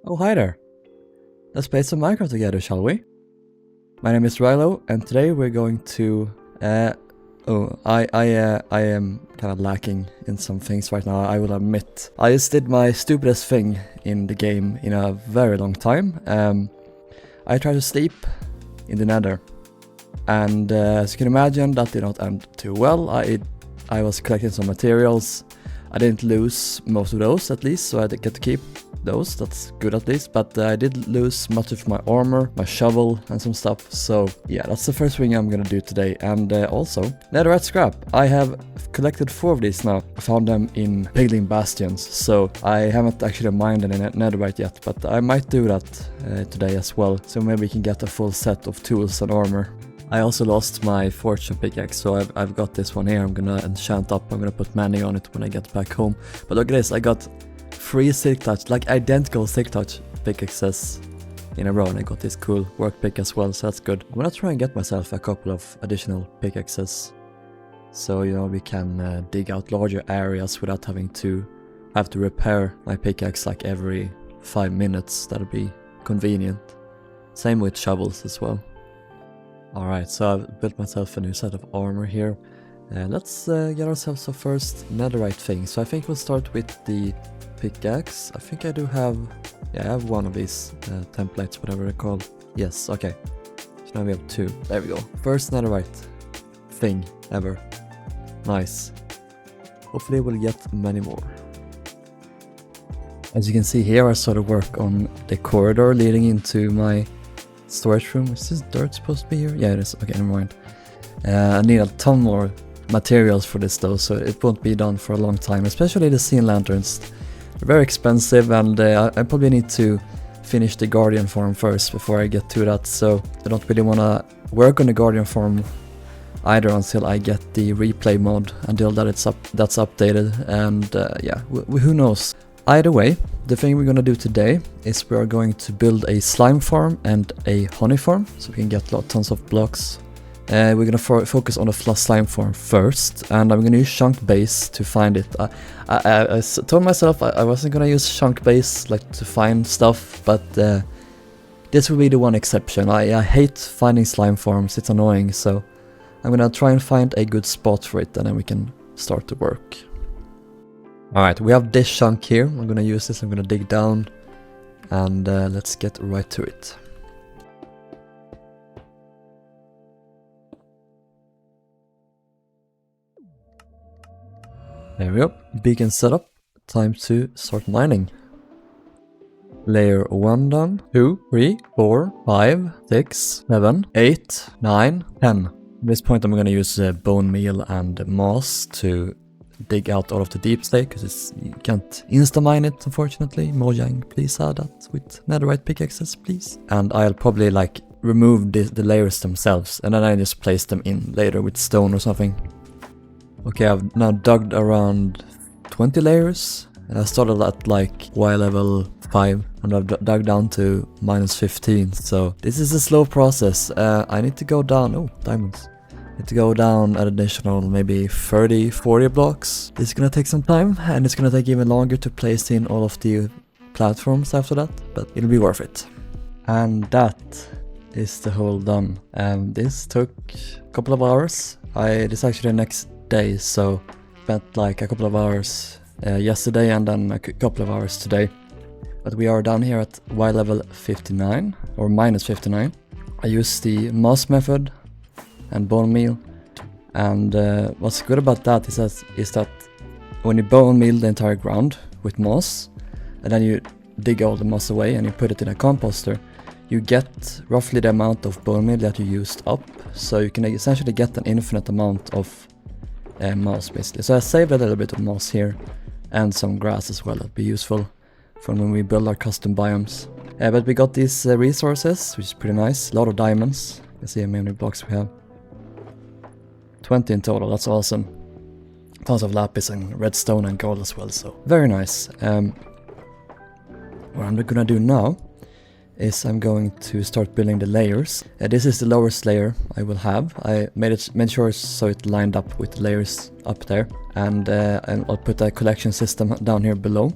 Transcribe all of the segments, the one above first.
Oh, hi there. Let's play some Minecraft together, shall we? My name is Rilo, and today we're going to... I am kind of lacking in some things right now, I will admit. I just did my stupidest thing in the game in a very long time. I tried to sleep in the nether. And as you can imagine, that did not end too well. I was collecting some materials. I didn't lose most of those, at least, so I did get to keep those. That's good, at least. But I did lose much of my armor, my shovel, and some stuff. So yeah, that's the first thing I'm gonna do today. And also, netherite scrap. I have collected 4 of these now. I found them in piglin bastions, so I haven't actually mined any netherite yet, but I might do that today as well. So maybe we can get a full set of tools and armor. I also lost my fortune pickaxe, so I've got this one here. I'm gonna enchant up. I'm gonna put many on it when I get back home. But look at this, I got 3 silk touch, like identical silk touch pickaxes in a row, and I got this cool work pick as well, so that's good. I'm gonna try and get myself a couple of additional pickaxes, so you know we can dig out larger areas without having to repair my pickaxe like every 5 minutes. That'd be convenient. Same with shovels as well. Alright, so I've built myself a new set of armor here. Let's get ourselves a first netherite thing. So I think we'll start with the pickaxe. I think I do have... yeah, I have one of these templates, whatever they're called. Yes, okay. So now we have 2. There we go. First netherite thing ever. Nice. Hopefully we'll get many more. As you can see here, I started work on the corridor leading into my storage room. Is this dirt supposed to be here? Yeah, it is. Okay, never mind. I need a ton more materials for this though, so it won't be done for a long time, especially the scene lanterns. They're very expensive, and I probably need to finish the guardian farm first before I get to that, so I don't really want to work on the guardian farm either until I get the replay mod, until that's updated, and yeah, who knows. Either way, the thing we're gonna do today is we are going to build a slime farm and a honey farm, so we can get tons of blocks. We're gonna focus on the slime farm first, and I'm gonna use chunk base to find it. I told myself I wasn't gonna use chunk base like to find stuff, but this will be the one exception. I hate finding slime farms, it's annoying, so I'm gonna try and find a good spot for it, and then we can start to work. Alright, we have this chunk here. I'm gonna use this, I'm gonna dig down, and let's get right to it. There we go, beacon setup, time to start mining. Layer 1 done, 2, 3, 4, 5, 6, 7, 8, 9, 10. At this point I'm gonna use bone meal and moss to dig out all of the deep stake, because you can't insta-mine it, unfortunately. Mojang, please add that with netherite pickaxes, please. And I'll probably like remove the layers themselves, and then I just place them in later with stone or something. Okay, I've now dug around 20 layers, and I started at like Y level 5, and I've dug down to -15, so this is a slow process. I need to go down... oh, diamonds. Need to go down an additional maybe 30-40 blocks. This is gonna take some time, and it's gonna take even longer to place in all of the platforms after that, but it'll be worth it. And that is the hole done. This took a couple of hours. This is actually the next day, so spent like a couple of hours yesterday and then a couple of hours today. But we are down here at Y level 59, or -59. I used the moss method and bone meal, and what's good about that is that when you bone meal the entire ground with moss, and then you dig all the moss away and you put it in a composter, you get roughly the amount of bone meal that you used up, so you can essentially get an infinite amount of moss basically. So I saved a little bit of moss here, and some grass as well. That'd be useful for when we build our custom biomes. But we got these resources, which is pretty nice. A lot of diamonds. You can see how many blocks we have. 20 in total, that's awesome. Tons of lapis and redstone and gold as well, so very nice. What I'm gonna do now is I'm going to start building the layers. This is the lowest layer I will have. I made sure so it lined up with the layers up there, and I'll put a collection system down here below.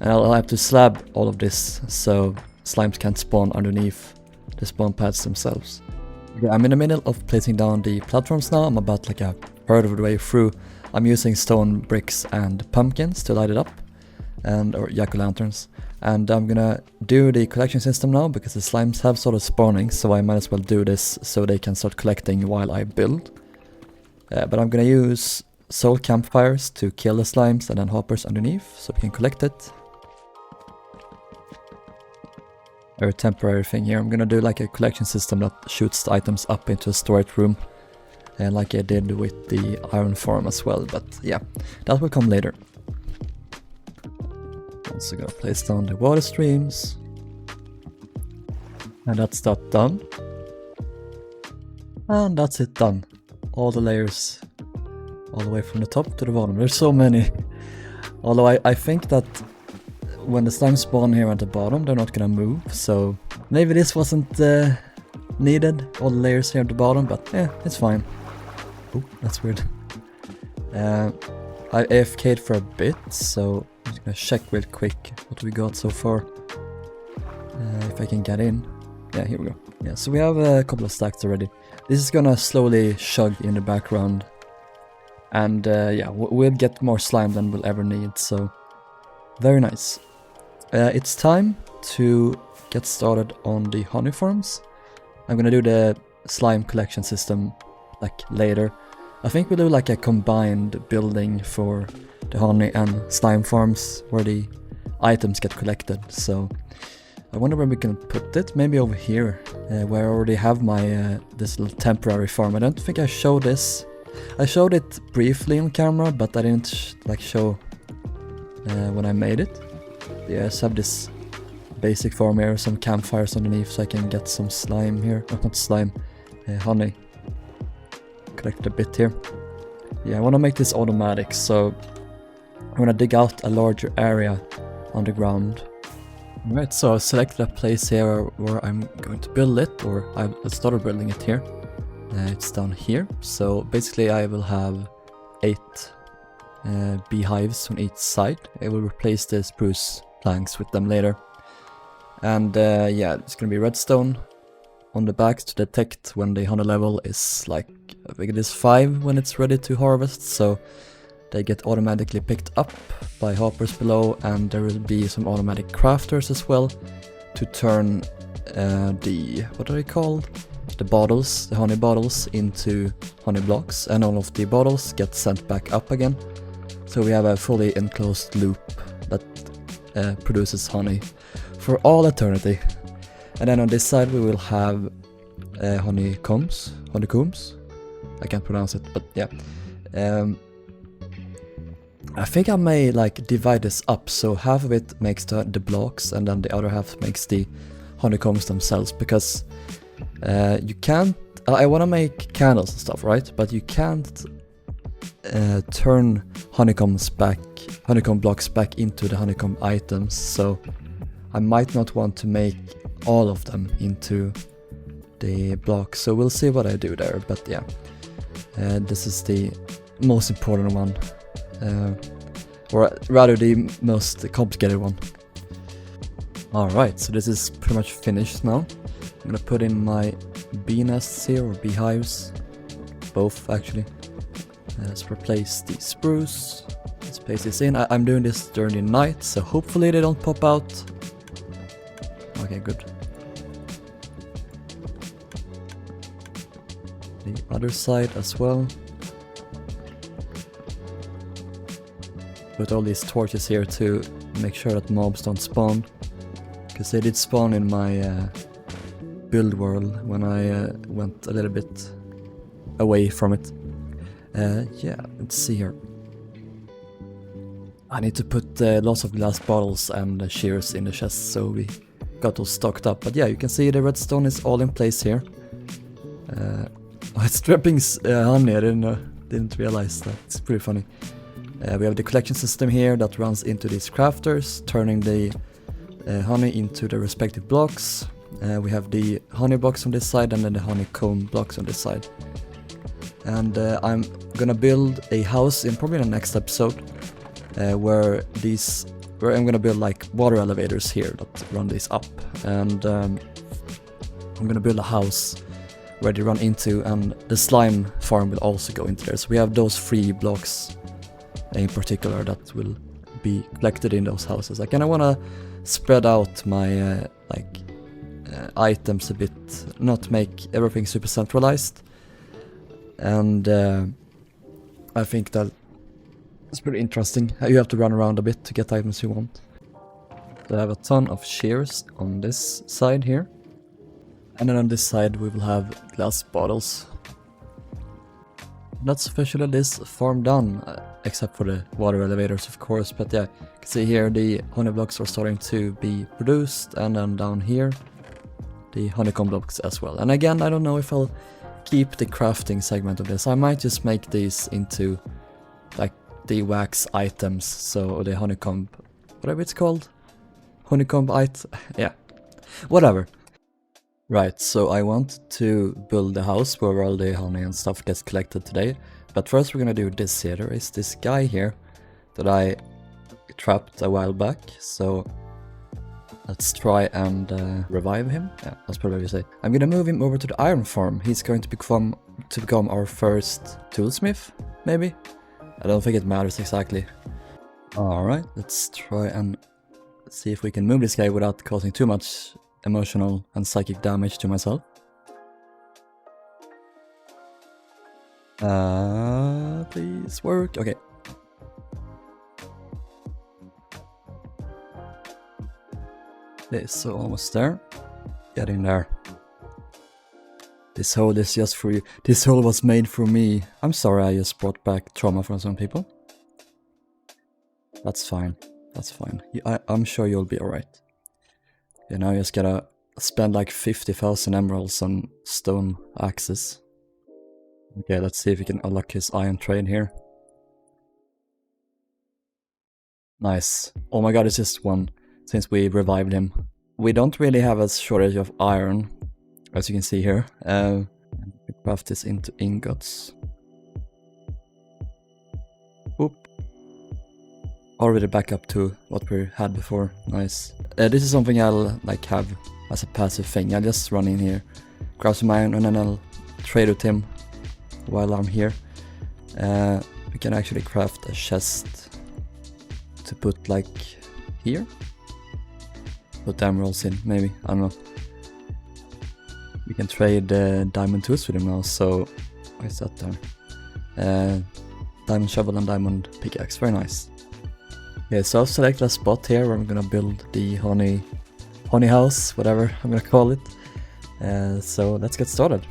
And I'll have to slab all of this so slimes can't spawn underneath the spawn pads themselves. Okay, I'm in the middle of placing down the platforms now. I'm about like a third of the way through. I'm using stone bricks and pumpkins to light it up, or jack-o'-lanterns. And I'm gonna do the collection system now because the slimes have started spawning, so I might as well do this so they can start collecting while I build. But I'm gonna use soul campfires to kill the slimes and then hoppers underneath so we can collect it. Or a temporary thing here. I'm gonna do like a collection system that shoots the items up into a storage room, like I did with the iron farm as well, but yeah, that will come later. Also gonna place down the water streams, and that's that done. And that's it done. All the layers, all the way from the top to the bottom. There's so many. Although I think that when the slimes spawn here at the bottom, they're not gonna move, so maybe this wasn't needed, all the layers here at the bottom, but yeah, it's fine. Oh, that's weird. I AFK'd for a bit, so I'm just gonna check real quick what we got so far. If I can get in. Yeah, here we go. Yeah, so we have a couple of stacks already. This is gonna slowly chug in the background, and yeah, we'll get more slime than we'll ever need, so very nice. It's time to get started on the honey farms. I'm gonna do the slime collection system like later. I think we'll do like a combined building for the honey and slime farms where the items get collected. So I wonder where we can put it. Maybe over here, where I already have my this little temporary farm. I don't think I showed this. I showed it briefly on camera, but I didn't like show when I made it. Yeah, I just have this basic farm here, some campfires underneath so I can get some slime here. Oh, not slime, honey. Collect a bit here. Yeah, I want to make this automatic, so I'm gonna dig out a larger area on the ground. Alright, so I've selected a place here where I'm going to build it, or I've started building it here. It's down here, so basically I will have 8 beehives on each side. I will replace the spruce planks with them later. And yeah, it's gonna be redstone on the backs to detect when the honey level is like, I think it is 5 when it's ready to harvest, so they get automatically picked up by hoppers below, and there will be some automatic crafters as well to turn the, what are they called? The bottles, the honey bottles, into honey blocks, and all of the bottles get sent back up again. So we have a fully enclosed loop that produces honey for all eternity. And then on this side we will have honeycombs. I can't pronounce it, but yeah. I think I may like divide this up, so half of it makes the blocks and then the other half makes the honeycombs themselves, because you can't, I want to make candles and stuff, right? But you can't turn honeycomb blocks back into the honeycomb items, so I might not want to make all of them into the blocks, so we'll see what I do there. But yeah, this is the most important one, or rather the most complicated one. Alright, so this is pretty much finished now. I'm gonna put in my bee nests here, or beehives, both actually. Let's replace the spruce. Let's place this in. I'm doing this during the night, so hopefully they don't pop out. Okay, good. The other side as well. Put all these torches here to make sure that mobs don't spawn, because they did spawn in my build world when I went a little bit away from it. Yeah, let's see here. I need to put lots of glass bottles and shears in the chest so we got those stocked up. But yeah, you can see the redstone is all in place here. Oh, it's dripping honey. I didn't realize that. It's pretty funny. We have the collection system here that runs into these crafters, turning the honey into the respective blocks. We have the honey blocks on this side and then the honeycomb blocks on this side. And I'm gonna build a house in probably the next episode where these where I'm gonna build like water elevators here that run this up, and I'm gonna build a house where they run into, and the slime farm will also go into there. So we have those 3 blocks in particular that will be collected in those houses. I kind of want to spread out my items a bit, not make everything super centralized, and I think that it's pretty interesting. You have to run around a bit to get items you want. So I have a ton of shears on this side here, and then on this side we will have glass bottles. That's officially this farm done, except for the water elevators of course, but yeah, you can see here the honey blocks are starting to be produced, and then down here the honeycomb blocks as well. And again, I don't know if I'll keep the crafting segment of this. I might just make these into like the wax items, so the honeycomb, whatever it's called, honeycomb yeah, whatever. Right, so I want to build a house where all the honey and stuff gets collected today, but first we're gonna do this here. There is this guy here that I trapped a while back, so let's try and revive him. Yeah, that's probably what you say. I'm gonna move him over to the iron farm. He's going to become our first toolsmith, maybe? I don't think it matters exactly. Alright, let's try and see if we can move this guy without causing too much emotional and psychic damage to myself. Please work. Okay. Okay, so almost there. Get in there. This hole is just for you. This hole was made for me. I'm sorry I just brought back trauma from some people. That's fine. That's fine. I'm sure you'll be alright. Yeah, now you just gotta spend like 50,000 emeralds on stone axes. Okay, let's see if we can unlock his iron trade here. Nice. Oh my god, it's just one since we revived him. We don't really have a shortage of iron, as you can see here. We craft this into ingots. Oop. Already back up to what we had before. Nice. This is something I'll like have as a passive thing. I'll just run in here, grab some iron, and then I'll trade with him while I'm here. We can actually craft a chest to put like here. Put emeralds in, maybe. I don't know. We can trade diamond tools with him now, so why is that there? Diamond shovel and diamond pickaxe, very nice. Okay, so I've selected a spot here where I'm gonna build the honey house, whatever I'm gonna call it. So let's get started.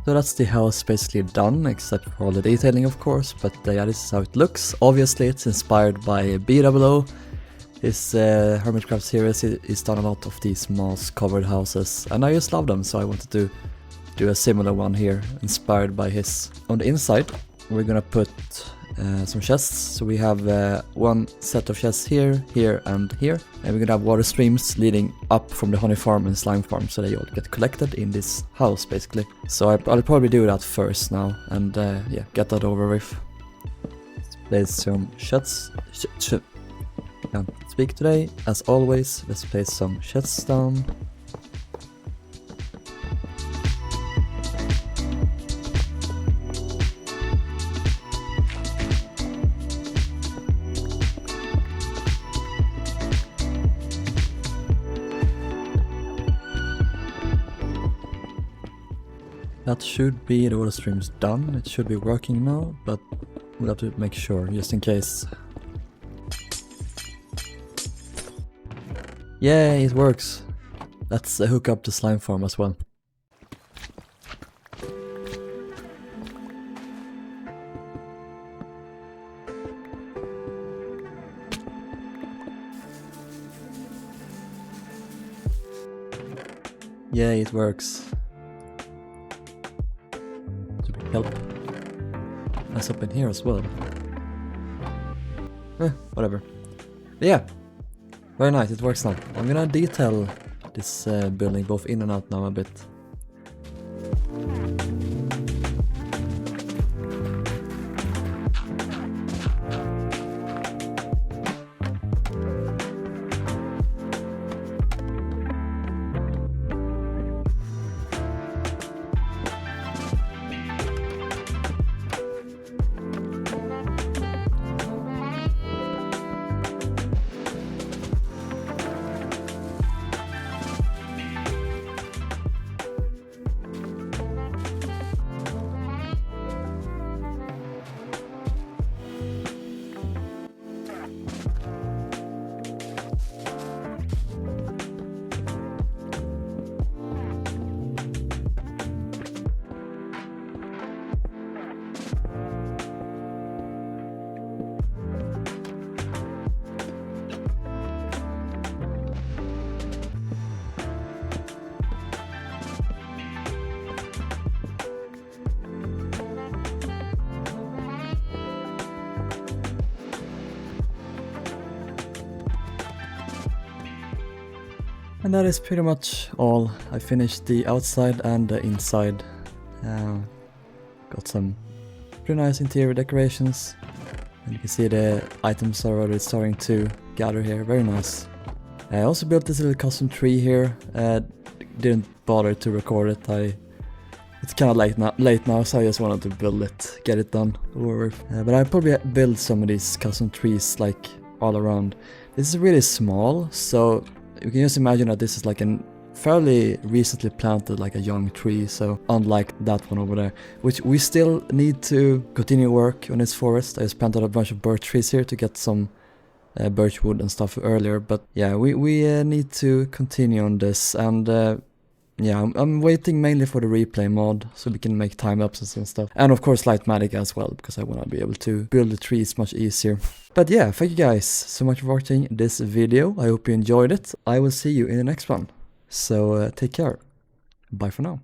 So that's the house basically done, except for all the detailing of course, but yeah, this is how it looks. Obviously it's inspired by BWO. His Hermitcraft series is done a lot of these moss covered houses, and I just love them, so I wanted to do a similar one here, inspired by his. On the inside we're gonna put some chests, so we have one set of chests here, here and here, and we're gonna have water streams leading up from the honey farm and slime farm, so they all get collected in this house basically. So I'll probably do that first now, and yeah, get that over with. Place some chests. Can't speak today. As always, let's place some chests down. that should be the auto streams done. It should be working now, but we'll have to make sure, just in case. Yay, it works. Let's hook up the slime farm as well. Yay, it works. It's a big help. Nice up in here as well. Whatever. But yeah, very nice, it works now. I'm gonna detail this building both in and out now a bit. And that is pretty much all. I finished the outside and the inside. Got some pretty nice interior decorations. And you can see the items are already starting to gather here, very nice. I also built this little custom tree here. Didn't bother to record it. It's kind of late now, so I just wanted to build it, get it done over. But I probably build some of these custom trees like all around. This is really small, so you can just imagine that this is like a fairly recently planted, like a young tree, so unlike that one over there, which we still need to continue work on this forest. I just planted a bunch of birch trees here to get some birch wood and stuff earlier, but yeah, we need to continue on this, and yeah, I'm waiting mainly for the replay mod so we can make time lapses and stuff, and of course Lightmatic as well, because I want to be able to build the trees much easier. But yeah, thank you guys so much for watching this video. I hope you enjoyed it. I will see you in the next one. So take care. Bye for now.